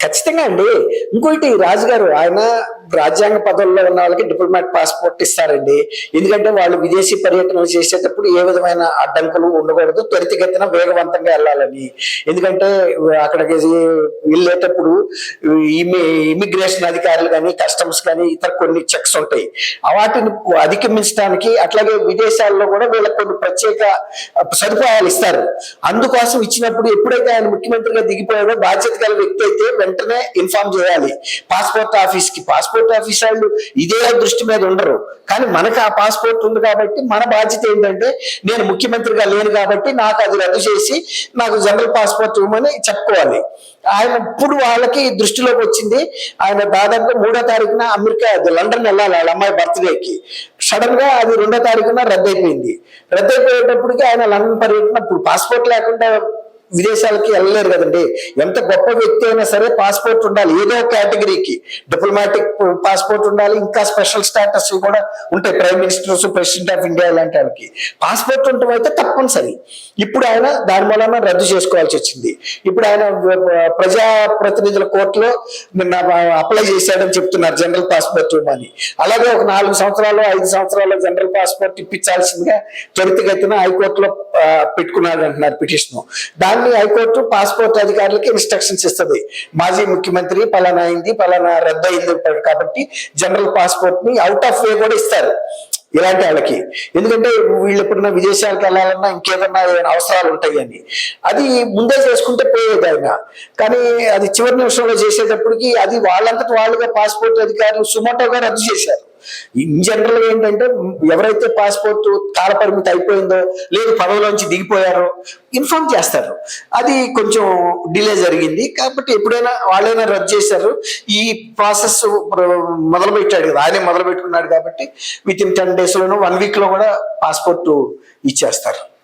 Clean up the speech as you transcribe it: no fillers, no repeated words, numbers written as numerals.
ఖచ్చితంగా అండి. ఇంకోటి రాజుగారు ఆయన రాజ్యాంగ పదవుల్లో ఉన్న వాళ్ళకి డిప్లొమాట్ పాస్పోర్ట్ ఇస్తారండి. ఎందుకంటే వాళ్ళు విదేశీ పర్యటనలు చేసేటప్పుడు ఏ విధమైన అడ్డంకులు ఉండకూడదు, త్వరితగతిన వేగవంతంగా వెళ్ళాలని. ఎందుకంటే అక్కడికి వెళ్ళేటప్పుడు ఇమిగ్రేషన్ అధికారులు కానీ, కస్టమ్స్ కానీ, ఇతర కొన్ని చెక్స్ ఉంటాయి. వాటిని అధిగమించడానికి, అట్లాగే విదేశాల్లో కూడా వీళ్ళకి కొన్ని ప్రత్యేక సదుపాయాలు ఇస్తారు. అందుకోసం ఇచ్చినప్పుడు ఎప్పుడైతే ఆయన ముఖ్యమంత్రిగా దిగిపోయాడో బాధ్యత గల వ్యక్తి అయితే వెంటనే ఇన్ఫార్మ్ చేయాలి పాస్పోర్ట్ ఆఫీస్ కి. పాస్పోర్ట్ ఆఫీస్ వాళ్ళు ఇదే దృష్టి మీద ఉండరు, కానీ మనకు ఆ పాస్పోర్ట్ ఉంది కాబట్టి మన బాధ్యత ఏంటంటే నేను ముఖ్యమంత్రిగా లేను కాబట్టి నాకు అది రద్దు చేసి నాకు జనరల్ పాస్పోర్ట్ ఇవ్వమని చెప్పుకోవాలి. ఆయన ఇప్పుడు వాళ్ళకి దృష్టిలోకి వచ్చింది. ఆయన దాదాపు 3వ తారీఖున అమెరికా లండన్ వెళ్ళాలి వాళ్ళ అమ్మాయి బర్త్డేకి. సడన్ గా అది 2వ తారీఖున రద్దయిపోయింది. రద్దయిపోయేటప్పటికి ఆయన లండన్ పర్యటన, ఇప్పుడు పాస్పోర్ట్ లేకుండా విదేశాలకి వెళ్ళలేరు కదండి. ఎంత గొప్ప వ్యక్తి అయినా సరే పాస్పోర్ట్ ఉండాలి, ఏదో కేటగిరీకి. డిప్లొమాటిక్ పాస్పోర్ట్ ఉండాలి, ఇంకా స్పెషల్ స్టేటస్ కూడా ఉంటాయి, prime ministers, president of India ఇలాంటి వాళ్ళకి పాస్పోర్ట్ ఉండటం అయితే తప్పనిసరి. ఇప్పుడు ఆయన దాని మూలన రద్దు చేసుకోవాల్సి వచ్చింది. ఇప్పుడు ఆయన ప్రజా ప్రతినిధుల కోర్టులో నిన్న అప్లై చేశాడని చెప్తున్నారు జనరల్ పాస్పోర్ట్ ఇవ్వమని. అలాగే ఒక 4 సంవత్సరాలు 5 సంవత్సరాలు జనరల్ పాస్పోర్ట్ ఇప్పించాల్సిందిగా త్వరితగతిన హైకోర్టులో పెట్టుకున్నాడు అంటున్నారు పిటిషన్. దాన్ని హైకోర్టు పాస్పోర్ట్ అధికారులకి ఇన్స్ట్రక్షన్స్ ఇస్తుంది. మాజీ ముఖ్యమంత్రి పలానా అయింది, పలానా రద్దు అయింది కాబట్టి జనరల్ పాస్పోర్ట్ ని అవుట్ ఆఫ్ వే కూడా ఇస్తారు ఇలాంటి వాళ్ళకి. ఎందుకంటే వీళ్ళు ఎప్పుడన్నా విదేశాలకు వెళ్ళాలన్నా ఇంకేదన్నా అవసరాలు ఉంటాయి అని. అది ముందే చేసుకుంటే పోయేది ఆయన. కానీ అది చివరి నిమిషంలో చేసేటప్పటికి అది వాళ్ళంతటి వాళ్ళుగా పాస్పోర్ట్ అధికారులు సుమోటోగా రద్దు చేశారు. ఇన్ జనరల్ ఏంటంటే ఎవరైతే పాస్పోర్ట్ కాల పరిమితి అయిపోయిందో, లేదు పదవిలోంచి దిగిపోయారో ఇన్ఫార్మ్ చేస్తారు. అది కొంచెం డిలే జరిగింది కాబట్టి ఎప్పుడైనా వాళ్ళైనా రద్దు చేశారు. ఈ ప్రాసెస్ మొదలు పెట్టాడు కదా, ఆయనే మొదలు పెట్టుకున్నాడు కాబట్టి విత్ ఇన్ 10 days లోనూ 1 week లో కూడా పాస్పోర్ట్ ఇచ్చేస్తారు.